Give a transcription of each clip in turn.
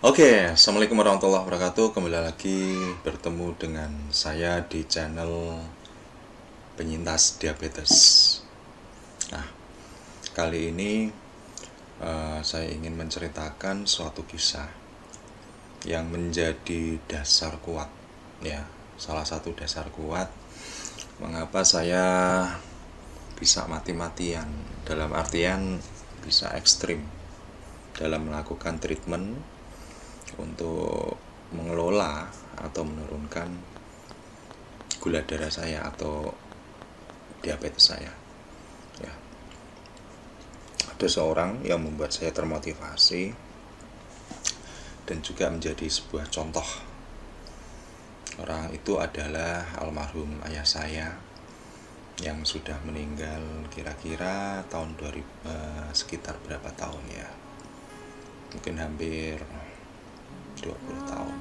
Oke, Assalamualaikum warahmatullahi wabarakatuh. Kembali lagi bertemu dengan saya di channel Penyintas Diabetes. Nah, kali ini saya ingin menceritakan suatu kisah yang menjadi dasar kuat, ya, salah satu dasar kuat mengapa saya bisa mati-matian, dalam artian bisa ekstrim dalam melakukan treatment untuk mengelola atau menurunkan gula darah saya atau diabetes saya. Ya, ada seorang yang membuat saya termotivasi dan juga menjadi sebuah contoh. Orang itu adalah almarhum ayah saya yang sudah meninggal kira-kira tahun 2000, sekitar berapa tahun ya, mungkin hampir 20 tahun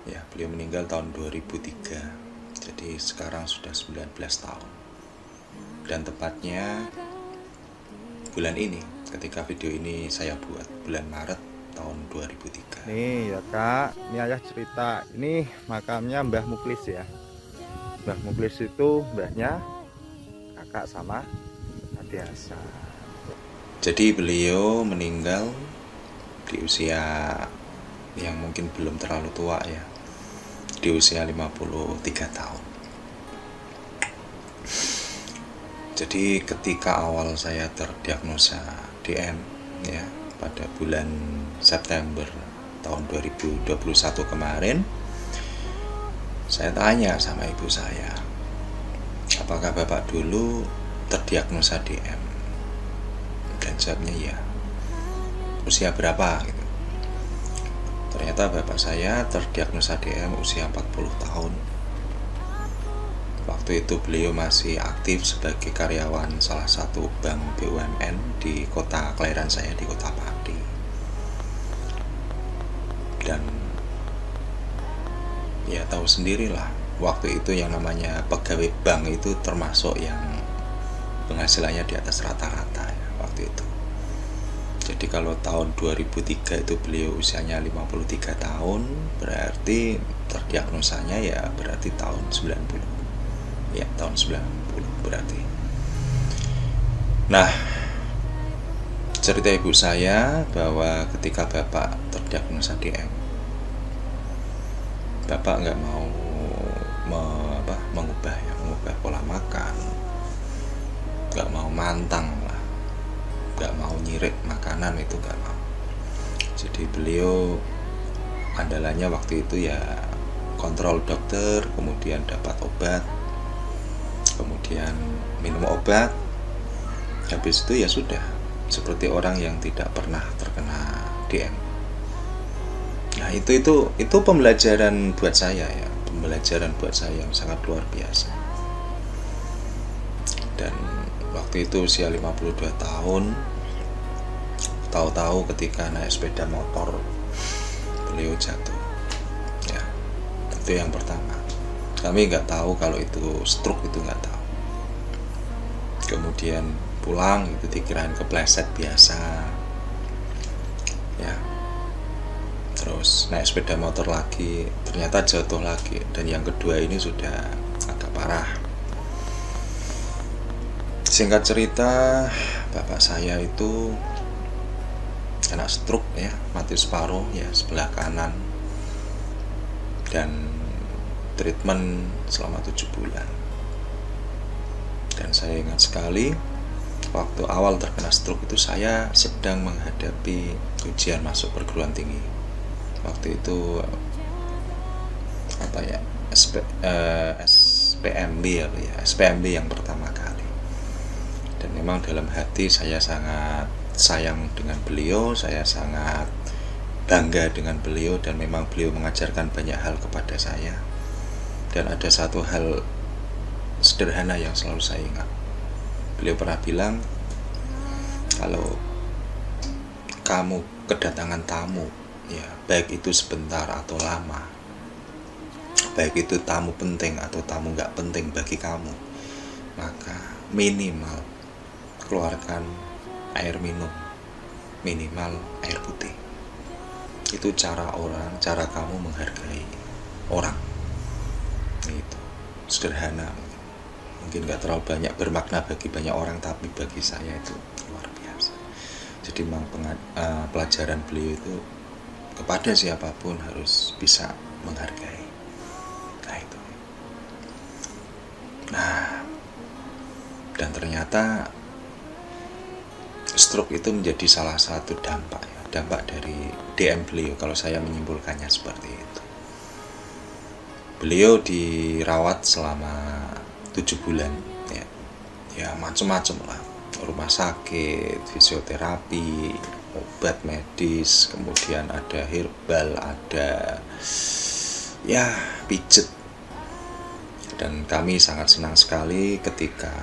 ya. Beliau meninggal tahun 2003, jadi sekarang sudah 19 tahun. Dan tepatnya bulan ini, ketika video ini saya buat, bulan Maret tahun 2003. Nih ya Kak, ini ayah cerita. Ini makamnya Mbah Muklis ya. Mbah Muklis itu mbahnya kakak sama Adiasa. Jadi beliau meninggal di usia yang mungkin belum terlalu tua ya, di usia 53 tahun. Jadi ketika awal saya terdiagnosa DM ya, pada bulan September tahun 2021 kemarin, saya tanya sama ibu saya, apakah bapak dulu terdiagnosa DM? Dan jawabnya ya. Usia berapa gitu. Ternyata bapak saya terdiagnosa DM usia 40 tahun. Waktu itu beliau masih aktif sebagai karyawan salah satu bank BUMN di kota kelahiran saya, di kota Pati. Dan ya tahu sendirilah, waktu itu yang namanya pegawai bank itu termasuk yang penghasilannya di atas rata-rata ya, waktu itu. Jadi kalau tahun 2003 itu beliau usianya 53 tahun, berarti terdiagnosanya ya berarti tahun 90. Ya, tahun 90 berarti. Nah, cerita ibu saya bahwa ketika bapak terdiagnosa DM, bapak nggak mau mengubah pola makan, nggak mau mantang lah, nggak mau nyirik makanan, itu nggak mau. Jadi beliau andalannya waktu itu ya kontrol dokter, kemudian dapat obat, kemudian minum obat, habis itu ya sudah seperti orang yang tidak pernah terkena DM. Nah itu pembelajaran buat saya ya, pembelajaran buat saya yang sangat luar biasa. Dan waktu itu usia 52 tahun, tahu-tahu ketika naik sepeda motor beliau jatuh ya. Itu yang pertama. Kami nggak tahu kalau itu stroke, itu nggak tahu. Kemudian pulang itu dikirain kepleset biasa ya. Terus naik sepeda motor lagi, ternyata jatuh lagi. Dan yang kedua ini sudah agak parah. Singkat cerita, bapak saya itu kena stroke ya, mati separuh ya, sebelah kanan. Dan treatment selama 7 bulan. Dan saya ingat sekali, waktu awal terkena stroke itu saya sedang menghadapi ujian masuk perguruan tinggi. Waktu itu SPMB SPMB yang pertama kali. Dan memang dalam hati saya sangat sayang dengan beliau, saya sangat bangga dengan beliau, dan memang beliau mengajarkan banyak hal kepada saya. Dan ada satu hal sederhana yang selalu saya ingat. Beliau pernah bilang, kalau kamu kedatangan tamu ya, baik itu sebentar atau lama, baik itu tamu penting atau tamu gak penting bagi kamu, maka minimal keluarkan air minum, minimal air putih. Itu cara kamu menghargai orang. Itu sederhana, mungkin nggak terlalu banyak bermakna bagi banyak orang, tapi bagi saya itu luar biasa. Jadi memang pelajaran beliau itu kepada siapapun harus bisa menghargai. Nah itu. Nah, dan ternyata stroke itu menjadi salah satu dampak dari DM beliau, kalau saya menyimpulkannya seperti itu. Beliau dirawat selama 7 bulan ya macam-macam lah, rumah sakit, fisioterapi, obat medis, kemudian ada herbal, ada ya pijet. Dan kami sangat senang sekali ketika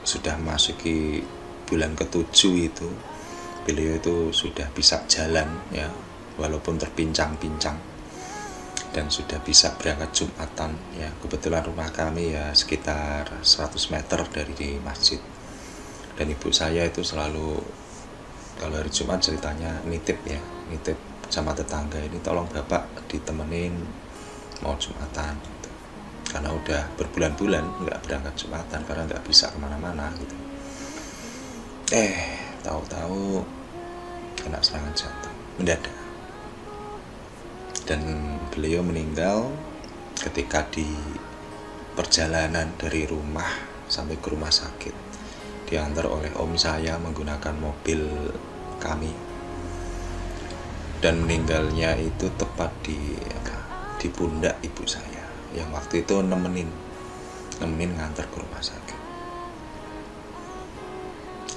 sudah memasuki bulan ke-7 itu, beliau itu sudah bisa jalan ya, walaupun terpincang-pincang, dan sudah bisa berangkat Jumatan ya. Kebetulan rumah kami ya sekitar 100 meter dari di masjid, dan ibu saya itu selalu kalau hari Jumat ceritanya nitip sama tetangga, ini tolong bapak ditemenin mau Jumatan gitu. Karena udah berbulan-bulan nggak berangkat Jumatan karena nggak bisa kemana-mana gitu. Tahu-tahu kena serangan jantung mendadak, dan beliau meninggal ketika di perjalanan dari rumah sampai ke rumah sakit, diantar oleh om saya menggunakan mobil kami, dan meninggalnya itu tepat di pundak ibu saya yang waktu itu nemenin ngantar ke rumah sakit.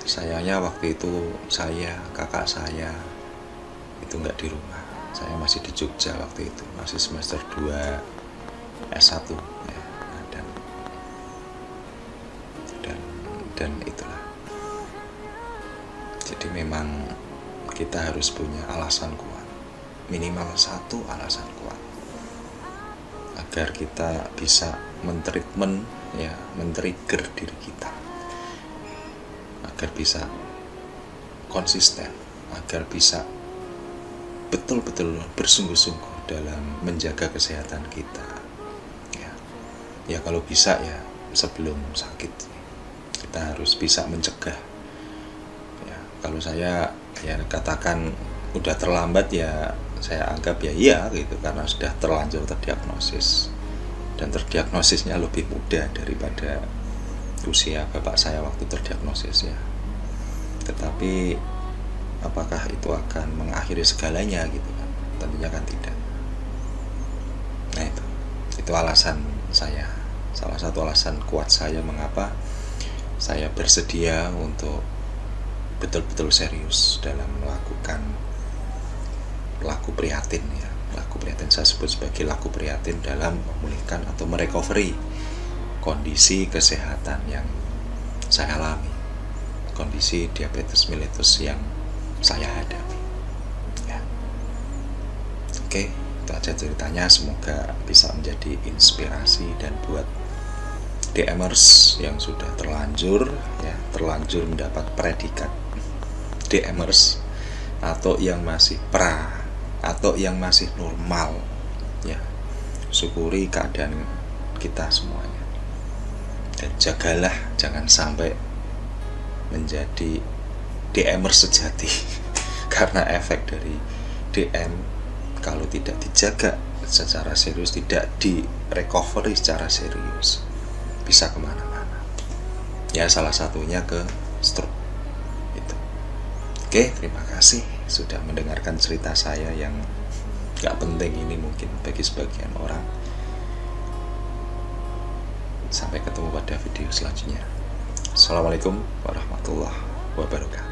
Sayangnya waktu itu saya, kakak saya itu nggak di rumah. Saya masih di Jogja waktu itu, masih semester 2 S1 ya. Dan itulah. Jadi memang kita harus punya alasan kuat, minimal satu alasan kuat, agar kita bisa men-trigger diri kita, agar bisa konsisten, agar bisa betul-betul bersungguh-sungguh dalam menjaga kesehatan kita ya kalau bisa ya sebelum sakit kita harus bisa mencegah ya. Kalau saya ya katakan udah terlambat ya saya anggap ya iya gitu, karena sudah terlanjur terdiagnosis, dan terdiagnosisnya lebih muda daripada usia bapak saya waktu terdiagnosis ya. Tetapi apakah itu akan mengakhiri segalanya gitu kan? Tentunya kan tidak. Nah itu alasan saya, salah satu alasan kuat saya mengapa saya bersedia untuk betul-betul serius dalam melakukan laku prihatin ya. Laku prihatin saya sebut sebagai laku prihatin dalam memulihkan atau merecovery kondisi kesehatan yang saya alami, kondisi diabetes mellitus yang saya hadapi ya. Oke, itu aja ceritanya, semoga bisa menjadi inspirasi dan buat DMers yang sudah terlanjur mendapat predikat DMers, atau yang masih atau yang masih normal ya, syukuri keadaan kita semuanya, dan jagalah jangan sampai menjadi DMer sejati karena efek dari DM kalau tidak dijaga secara serius, tidak di recovery secara serius, bisa kemana-mana ya, salah satunya ke stroke itu. Oke, terima kasih sudah mendengarkan cerita saya yang gak penting ini mungkin bagi sebagian orang. Sampai ketemu pada video selanjutnya. Assalamualaikum warahmatullahi wabarakatuh.